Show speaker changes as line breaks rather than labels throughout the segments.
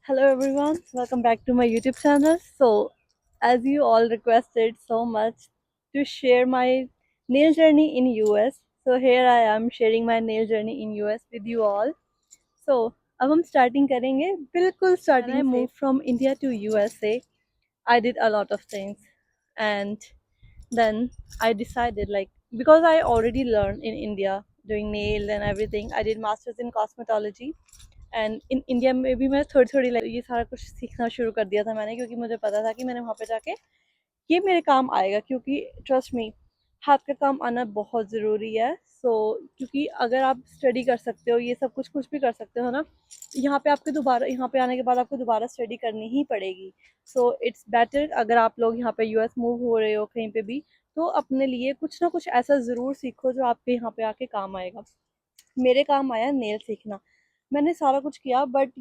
Hello everyone, welcome back to my YouTube channel. So, as you all requested so much to share my nail journey in US, so here I am sharing my nail journey in US with you all. So, अब हम starting करेंगे बिल्कुल starting When I moved from India to USA, I did a lot of things, and then I decided because I already learned in India doing nails and everything. I did masters in cosmetology and in India में भी मैं थोड़ी थोड़ी ये सारा कुछ सीखना शुरू कर दिया था मैंने, क्योंकि मुझे पता था कि मैंने वहाँ पे जाके ये मेरे काम आएगा, क्योंकि ट्रस्ट मी, हाथ का काम आना बहुत ज़रूरी है। क्योंकि अगर आप स्टडी कर सकते हो, ये सब कुछ भी कर सकते हो ना, यहाँ पे आपके दोबारा यहाँ पे आने के बाद आपको दोबारा स्टडी करनी ही पड़ेगी। सो इट्स बेटर, अगर आप लोग यहाँ पे यूएस मूव हो रहे हो कहीं पे भी, तो अपने लिए कुछ ना कुछ ऐसा ज़रूर सीखो जो आपके यहाँ पे आके काम आएगा। मेरे काम आया नेल सीखना। मैंने सारा कुछ किया, बट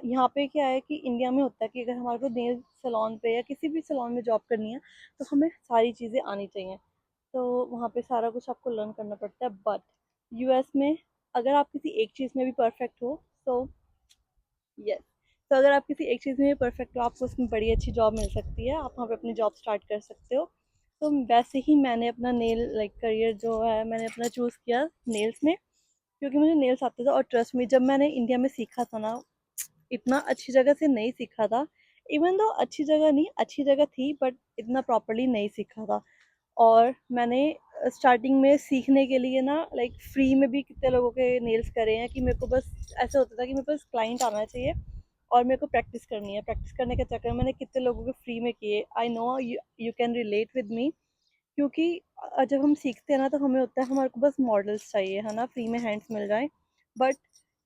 यहाँ पे क्या है कि इंडिया में होता है कि अगर हमारे को नेल सैलून पे या किसी भी सैलून में जॉब करनी है, तो हमें सारी चीज़ें आनी चाहिए। तो वहाँ पे सारा कुछ आपको लर्न करना पड़ता है। बट यूएस में अगर आप किसी एक चीज़ में भी परफेक्ट हो, तो यस, तो अगर आप किसी एक चीज़ में भी परफेक्ट हो, आपको उसमें बड़ी अच्छी जॉब मिल सकती है, आप वहाँ पे अपनी जॉब स्टार्ट कर सकते हो। तो वैसे ही मैंने अपना नेल करियर जो है, मैंने अपना चूज़ किया नेल्स में, क्योंकि मुझे नेल्स आते थे। और ट्रस्ट मी, जब मैंने इंडिया में सीखा था ना, इतना अच्छी जगह से नहीं सीखा था। इवन दो अच्छी जगह नहीं, अच्छी जगह थी, बट इतना प्रॉपर्ली नहीं सीखा था। और मैंने स्टार्टिंग में सीखने के लिए ना फ्री में भी कितने लोगों के नेल्स करे हैं, कि मेरे को बस ऐसा होता था कि मेरे पास क्लाइंट आना चाहिए और मेरे को प्रैक्टिस करनी है। प्रैक्टिस करने के चक्कर में मैंने कितने लोगों के फ्री में किए। I know you can relate with me, क्योंकि जब हम सीखते हैं ना, तो हमें होता है हमारे को बस मॉडल्स चाहिए, है ना, फ्री में हैंड्स मिल जाएं। बट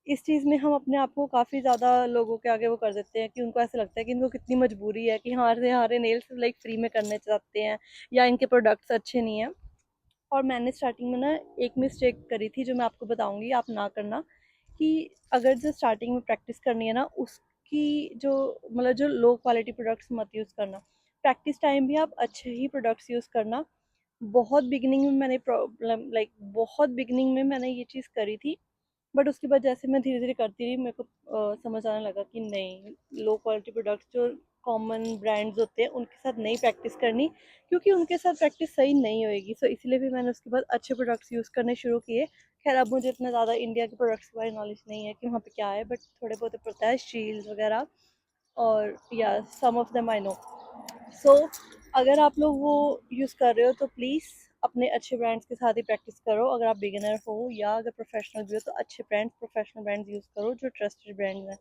इस चीज़ में हम अपने आप को काफ़ी ज़्यादा लोगों के आगे वो कर देते हैं, कि उनको ऐसा लगता है कि इनको कितनी मजबूरी है कि हमारे नेल्स फ्री में करने चाहते हैं, या इनके प्रोडक्ट्स अच्छे नहीं हैं। और मैंने स्टार्टिंग में ना एक मिस्टेक करी थी, जो मैं आपको बताऊंगी, आप ना करना। कि अगर जो स्टार्टिंग में प्रैक्टिस करनी है ना, उसकी जो जो लो क्वालिटी प्रोडक्ट्स मत यूज़ करना। प्रैक्टिस टाइम भी आप अच्छे ही प्रोडक्ट्स यूज़ करना। बहुत बिगिनिंग में मैंने प्रॉब्लम बहुत बिगिनिंग में मैंने ये चीज़ करी थी। बट उसके बाद जैसे मैं धीरे धीरे करती रही, मेरे को समझ आने लगा कि नहीं, लो क्वालिटी प्रोडक्ट्स जो कॉमन ब्रांड्स होते हैं उनके साथ नहीं प्रैक्टिस करनी, क्योंकि उनके साथ प्रैक्टिस सही नहीं होएगी। सो इसलिए भी मैंने उसके बाद अच्छे प्रोडक्ट्स यूज़ करने शुरू किए। खैर, अब मुझे इतना ज़्यादा इंडिया के प्रोडक्ट्स के बारे में नॉलेज नहीं है कि वहाँ पे क्या है, बट थोड़े बहुत पता है, शील्ड वगैरह, और या सम ऑफ देम आई नो। सो अगर आप लोग वो यूज़ कर रहे हो, तो प्लीज़ अपने अच्छे ब्रांड्स के साथ ही प्रैक्टिस करो। अगर आप बिगिनर हो या अगर प्रोफेशनल भी हो, तो अच्छे ब्रांड्स, प्रोफेशनल ब्रांड्स यूज़ करो जो ट्रस्टेड ब्रांड्स हैं।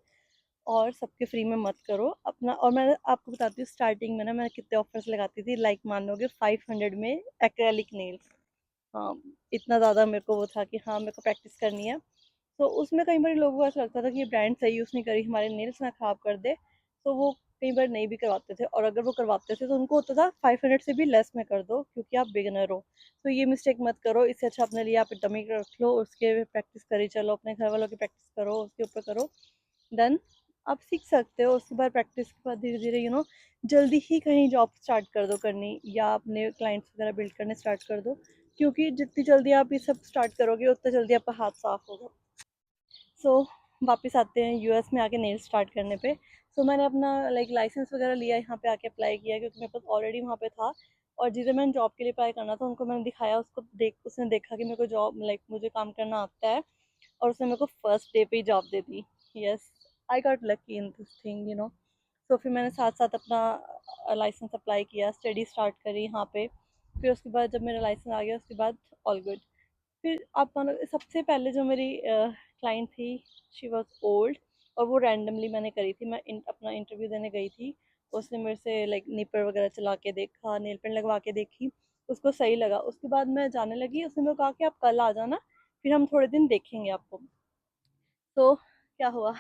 और सबके फ्री में मत करो अपना। और मैं आपको बताती हूँ, स्टार्टिंग में ना मैं कितने ऑफर्स लगाती थी, मानोगे 500 में एक्रेलिक नेल्स। हाँ, इतना ज़्यादा मेरे को वो था कि हाँ, मेरे को प्रैक्टिस करनी है। तो उसमें कई बार लोगों को ऐसा लगता था कि ये ब्रांड सही यूज़ नहीं करी, हमारे नेल्स ना ख़राब कर दे। तो वो कई बार नहीं भी करवाते थे, और अगर वो करवाते थे तो उनको होता था 500 से भी लेस में कर दो, क्योंकि आप बिगिनर हो। तो ये मिस्टेक मत करो। इससे अच्छा अपने लिए आप डमी रख लो, उसके प्रैक्टिस करी चलो, अपने घर वालों की प्रैक्टिस करो, उसके ऊपर करो। देन आप सीख सकते हो। उसके बाद प्रैक्टिस के बाद धीरे धीरे जल्दी ही कहीं जॉब स्टार्ट कर दो करनी, या अपने क्लाइंट्स वगैरह बिल्ड करने स्टार्ट कर दो, क्योंकि जितनी जल्दी आप ये सब स्टार्ट करोगे, उतना जल्दी आपका हाथ साफ होगा। सो वापस आते हैं यूएस में आके नेल स्टार्ट करने पे। मैंने अपना लाइसेंस वगैरह लिया, यहाँ पे आके अप्लाई किया, क्योंकि मेरे पास ऑलरेडी वहाँ पे था। और जिसे मैंने जॉब के लिए अप्लाई करना था, उनको मैंने दिखाया, उसने देखा कि मेरे को जॉब मुझे काम करना आता है, और उसने मेरे को फर्स्ट डे पे ही जॉब दे दी। Yes, I got lucky in this thing. तो फिर मैंने साथ साथ अपना लाइसेंस अप्लाई किया, स्टडी स्टार्ट करी यहाँ पे। फिर उसके बाद जब मेरा लाइसेंस आ गया, उसके बाद ऑल गुड। फिर आप मानो, सबसे पहले जो मेरी क्लाइंट थी, शी वॉज ओल्ड, और वो रैंडमली मैंने करी थी। मैं अपना इंटरव्यू देने गई थी, उसने मेरे से निपर वगैरह चला के देखा, नेल पेंट लगवा के देखी, उसको सही लगा। उसके बाद मैं जाने लगी, उसने मेरे को कहा कि आप कल आ जाना, फिर हम थोड़े दिन देखेंगे आपको। तो क्या हुआ,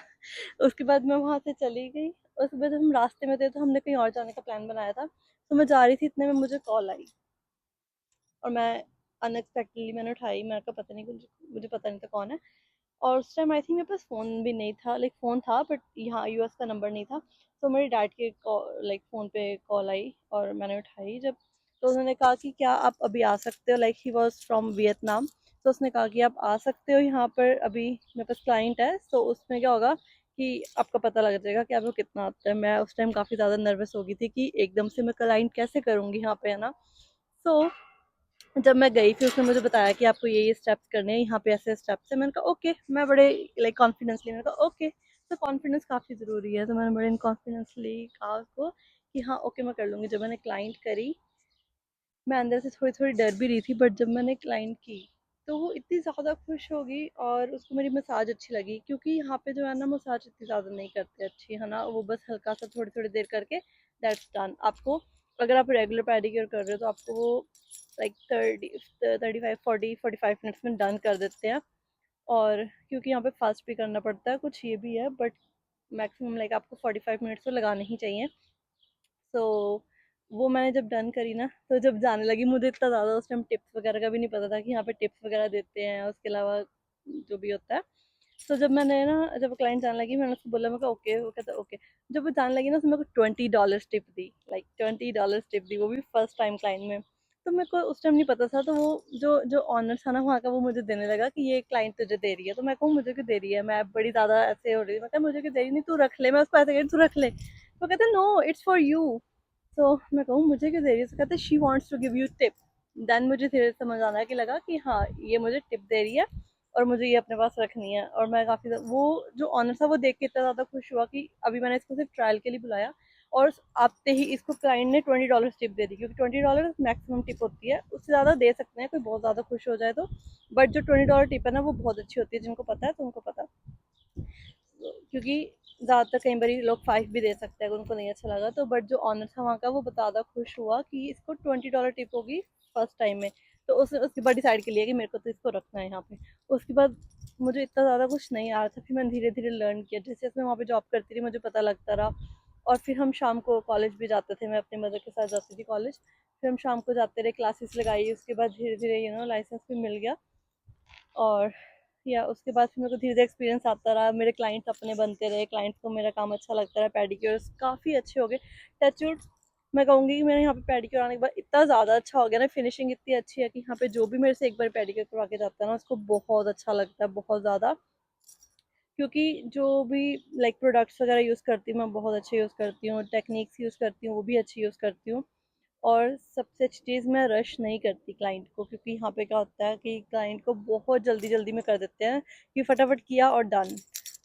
उसके बाद मैं वहाँ से चली गई। उसके बाद हम रास्ते में थे, तो हमने कहीं और जाने का प्लान बनाया था। तो मैं जा रही थी, इतने में मुझे कॉल आई, और मैं अनएक्सपेक्टेडली मैंने उठाई। मैंने कहा पता नहीं, मुझे पता नहीं था कौन है। और उस टाइम आई थिंक मेरे पास फ़ोन भी नहीं था, फ़ोन था बट यहाँ यूएस का नंबर नहीं था। तो मेरे डैड के फ़ोन पे कॉल आई, और मैंने उठाई जब। तो उन्होंने कहा कि क्या आप अभी आ सकते हो, ही वॉज फ्रॉम वियतनाम। तो उसने कहा कि आप आ सकते हो यहाँ पर, अभी मेरे पास क्लाइंट है। तो उसमें क्या होगा कि आपका पता लग जाएगा कि आपको कितना आता है। मैं उस टाइम काफ़ी ज़्यादा नर्वस हो गई थी कि एकदम से मैं क्लाइंट कैसे करूँगी यहाँ पे, है ना। सो जब मैं गई फिर उसने मुझे बताया कि आपको ये स्टेप्स करने हैं, यहाँ पे ऐसे स्टेप्स हैं। मैंने कहा ओके, मैं बड़े लाइक कॉन्फिडेंसली मैंने कहा ओके। तो कॉन्फिडेंस काफ़ी ज़रूरी है, तो मैंने बड़े कॉन्फिडेंसली कहा उसको कि हाँ ओके मैं कर लूँगी। जब मैंने क्लाइंट करी, मैं अंदर से थोड़ी थोड़ी डर भी रही थी, बट जब मैंने क्लाइंट की तो वो इतनी ज़्यादा खुश हो गई और उसको मेरी मसाज अच्छी लगी, क्योंकि यहाँ पे जो है ना मसाज इतनी ज़्यादा नहीं करते अच्छी, है ना। वो बस हल्का सा थोड़ी थोड़ी देर करके दैट्स डन। आपको अगर आप रेगुलर पेडिक्योर कर रहे हो तो आपको वो लाइक 35 40 45 मिनट्स में डन कर देते हैं। और क्योंकि यहाँ पे फास्ट भी करना पड़ता है, कुछ ये भी है, बट मैक्सिमम लाइक आपको 45 मिनट्स तो लगाने ही चाहिए। सो वो मैंने जब डन करी ना, तो जब जाने लगी, मुझे इतना ज़्यादा उस टाइम टिप्स वगैरह का भी नहीं पता था कि यहाँ पे टिप्स वगैरह देते हैं, उसके अलावा जो भी होता है। तो जब मैंने ना, जब क्लाइंट जाने लगी, मैंने उसको बोला, मैं कहा ओके, वो कहता ओके। जब वो जाने लगी ना, उसने मेरे को $20 टिप दी, लाइक $20 टिप दी, वो भी फर्स्ट टाइम क्लाइंट में। तो मेरे को उस टाइम नहीं पता था, तो वो जो जो ऑनर था ना वहाँ का, वो मुझे देने लगा कि ये क्लाइंट तुझे दे रही है। तो मैं कहूँ मुझे क्यों दे रही है, मैं बड़ी ज़्यादा ऐसे हो रही थी। मैं कहा मुझे क्यों दे रही, नहीं तू रख ले। मैं उसको ऐसे कह रही तू रख ले, तो कहते नो इट्स फॉर यू। तो मैं कहूँ मुझे क्यों दे रही है, तो कहते she wants to give you tip. Then मुझे धीरे समझ आना कि लगा कि हाँ ये मुझे टिप दे रही है और मुझे ये अपने पास रखनी है। और मैं काफ़ी वो जो ऑनर था वो देख के इतना ज़्यादा खुश हुआ कि अभी मैंने इसको सिर्फ ट्रायल के लिए बुलाया और आते ही इसको क्लाइंट ने $20 टिप दे दी, क्योंकि $20 मैक्सिमम टिप होती है, उससे ज़्यादा दे सकते हैं कोई बहुत ज़्यादा खुश हो जाए तो। बट जो $20 टिप है ना वो बहुत अच्छी होती है, जिनको पता है तो उनको पता। क्योंकि ज़्यादातर कई बार लोग 5 भी दे सकते हैं अगर उनको नहीं अच्छा लगा तो। बट जो ऑनर था वहाँ का वो ज़्यादा खुश हुआ कि इसको $20 टिप होगी फर्स्ट टाइम में। तो उसने उसके बाद डिसाइड कर लिया कि मेरे को तो इसको रखना है यहाँ पे। उसके बाद मुझे इतना ज़्यादा कुछ नहीं आ रहा था, फिर मैंने धीरे धीरे लर्न किया, जैसे जैसे मैं वहाँ पे जॉब करती रही मुझे पता लगता रहा। और फिर हम शाम को कॉलेज भी जाते थे, मैं अपनी मदर के साथ जाती थी कॉलेज। फिर हम शाम को जाते रहे, क्लासेस लगाई, उसके बाद धीरे धीरे लाइसेंस भी मिल गया। और या उसके बाद फिर मेरे को धीरे धीरे एक्सपीरियंस आता रहा, मेरे क्लाइंट्स अपने बनते रहे, क्लाइंट्स को मेरा काम अच्छा लगता रहा, पेडिक्योर्स काफ़ी अच्छे हो गए। टचवुड मैं कहूँगी कि मेरे यहाँ पे पेडिक्योर आने के बाद इतना ज़्यादा अच्छा हो गया ना, फिनिशिंग इतनी अच्छी है कि यहाँ पे जो भी मेरे से एक बार पेडिक्योर करवा के जाता है ना उसको बहुत अच्छा लगता है, बहुत ज़्यादा। क्योंकि जो भी लाइक प्रोडक्ट्स वगैरह यूज़ करती हूँ मैं बहुत अच्छे यूज़ करती हूँ, टेक्निक्स यूज़ करती हूँ वो भी अच्छी यूज़ करती हूँ। और सबसे अच्छी चीज़, मैं रश नहीं करती क्लाइंट को, क्योंकि यहाँ पे क्या होता है कि क्लाइंट को बहुत जल्दी जल्दी में कर देते हैं कि फटाफट किया और डन।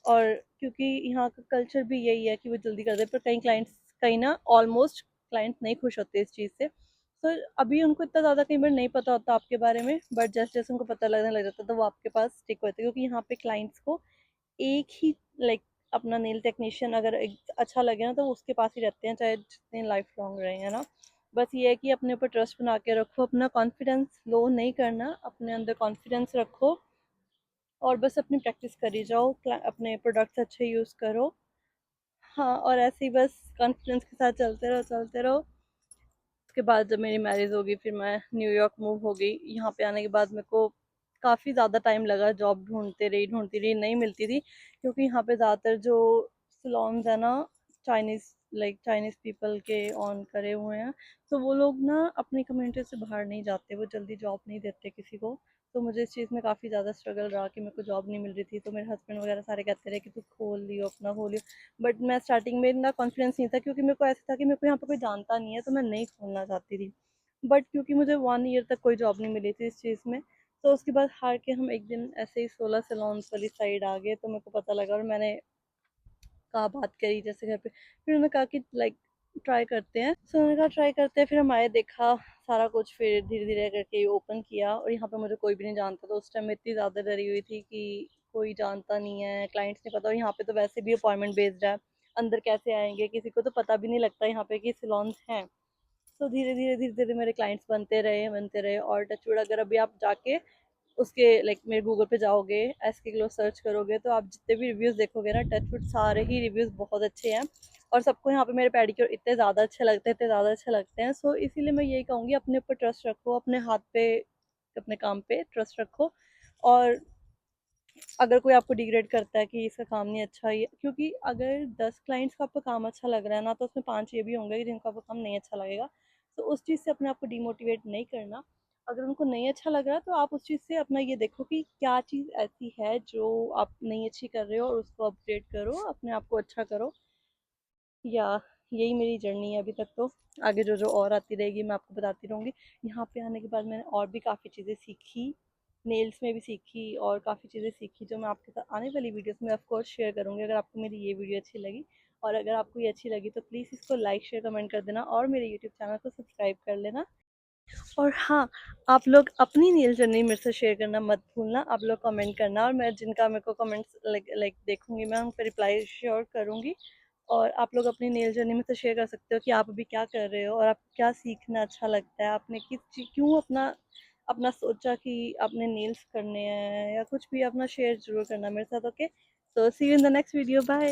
और क्योंकि यहाँ का कल्चर भी यही है कि वो जल्दी कर दे, पर कई क्लाइंट्स, कहीं ना ऑलमोस्ट क्लाइंट नहीं खुश होते इस चीज़ से। तो अभी उनको इतना ज़्यादा कई बार नहीं पता होता आपके बारे में, बट जैसे जैसे उनको पता लगने लग जाता है तो वो आपके पास स्टिक होते हैं, क्योंकि यहाँ पे क्लाइंट्स को एक ही लाइक अपना नेल टेक्नीशियन अगर एक अच्छा लगे ना तो वो उसके पास ही रहते हैं, चाहे जितने लाइफ लॉन्ग रहे, है ना। बस ये है कि अपने ऊपर ट्रस्ट बना के रखो, अपना कॉन्फिडेंस लो नहीं करना, अपने अंदर कॉन्फिडेंस रखो और बस अपनी प्रैक्टिस करी जाओ, अपने प्रोडक्ट्स अच्छे यूज़ करो। हाँ, और ऐसे ही बस कॉन्फिडेंस के साथ चलते रहो चलते रहो। उसके बाद जब मेरी मैरिज होगी फिर मैं न्यूयॉर्क मूव हो गई। यहाँ पे आने के बाद मेरे को काफ़ी ज़्यादा टाइम लगा, जॉब ढूंढती रही नहीं मिलती थी, क्योंकि यहाँ पे ज़्यादातर जो सलोन्स है ना चाइनीज़, लाइक चाइनीज़ पीपल के ऑन करे हुए हैं। तो वो लोग ना अपनी कम्युनिटी से बाहर नहीं जाते, वो जल्दी जॉब नहीं देते किसी को। तो मुझे इस चीज़ में काफ़ी ज़्यादा स्ट्रगल रहा कि मेरे को जॉब नहीं मिल रही थी। तो मेरे हस्बैंड वगैरह सारे कहते रहे कि तू खोल लियो, अपना खोलियो। बट मैं स्टार्टिंग में इतना कॉन्फिडेंस नहीं था, क्योंकि मेरे को ऐसा था कि मेरे को यहाँ पे कोई जानता नहीं है, तो मैं नहीं खोलना चाहती थी। बट क्योंकि मुझे 1 ईयर तक कोई जॉब नहीं मिली थी इस चीज़ में, तो उसके बाद हार के हम एक दिन ऐसे ही 16 सैलॉन्स वाली साइड आ गए। तो मेरे को पता लगा और मैंने कहा, बात करी जैसे घर पे, फिर उन्होंने कहा कि लाइक ट्राई करते हैं। सो उन्होंने कहा ट्राई करते हैं, फिर हम आए, देखा सारा कुछ, फिर धीरे धीरे करके ओपन किया। और यहाँ पे मुझे कोई भी नहीं जानता, तो उस टाइम में इतनी ज़्यादा डरी हुई थी कि कोई जानता नहीं है, क्लाइंट्स नहीं पता। और यहाँ पे तो वैसे भी अपॉइंटमेंट बेस्ड है, अंदर कैसे आएंगे, किसी को तो पता भी नहीं लगता यहाँ पे कि सैलून्स हैं। तो धीरे धीरे मेरे क्लाइंट्स बनते रहे। और टचवुड अगर अभी आप जाके उसके लाइक मेरे गूगल पे जाओगे, एसके ग्लो सर्च करोगे, तो आप जितने भी रिव्यूज़ देखोगे ना, टचवुड सारे ही रिव्यूज़ बहुत अच्छे हैं। और सबको यहाँ पे मेरे पेडिक्योर इतने ज़्यादा अच्छे लगते हैं, इतने ज़्यादा अच्छे लगते हैं। सो इसीलिए मैं यही कहूँगी, अपने ऊपर ट्रस्ट रखो, अपने हाथ पे, अपने काम पे ट्रस्ट रखो। और अगर कोई आपको डिग्रेड करता है कि इसका काम नहीं अच्छा है, क्योंकि अगर 10 क्लाइंट्स का आपका काम अच्छा लग रहा है ना, तो उसमें 5 ये भी होंगे जिनका आपका काम नहीं अच्छा लगेगा। तो उस चीज़ से अपने आप को डिमोटिवेट नहीं करना। अगर उनको नहीं अच्छा लग रहा तो आप उस चीज़ से अपना ये देखो कि क्या चीज़ ऐसी है जो आप नहीं अच्छी कर रहे हो और उसको अपग्रेड करो, अपने आप को अच्छा करो। या यही मेरी जर्नी है अभी तक। तो आगे जो जो और आती रहेगी मैं आपको बताती रहूँगी। यहाँ पे आने के बाद मैंने और भी काफ़ी चीज़ें सीखी, नेल्स में भी सीखी और काफ़ी चीज़ें सीखी जो मैं आपके साथ आने वाली वीडियोस में ऑफ कोर्स शेयर करूँगी। अगर आपको मेरी ये वीडियो अच्छी लगी और अगर आपको ये अच्छी लगी तो प्लीज़ इसको लाइक शेयर कमेंट कर देना और मेरे यूट्यूब चैनल को सब्सक्राइब कर लेना। और हाँ, आप लोग अपनी नेल जर्नी मेरे से शेयर करना मत भूलना। आप लोग कमेंट करना और मैं जिनका मेरे को कमेंट्स लाइक लाइक देखूँगी, मैं उन पे रिप्लाई श्योर करूँगी। और आप लोग अपनी नेल जर्नी में से शेयर कर सकते हो कि आप अभी क्या कर रहे हो और आपको क्या सीखना अच्छा लगता है। आपने किस चीज़ क्यों अपना अपना सोचा कि आपने नेल्स करने हैं या कुछ भी अपना शेयर ज़रूर करना मेरे साथ। Okay, so see you in the next video, bye.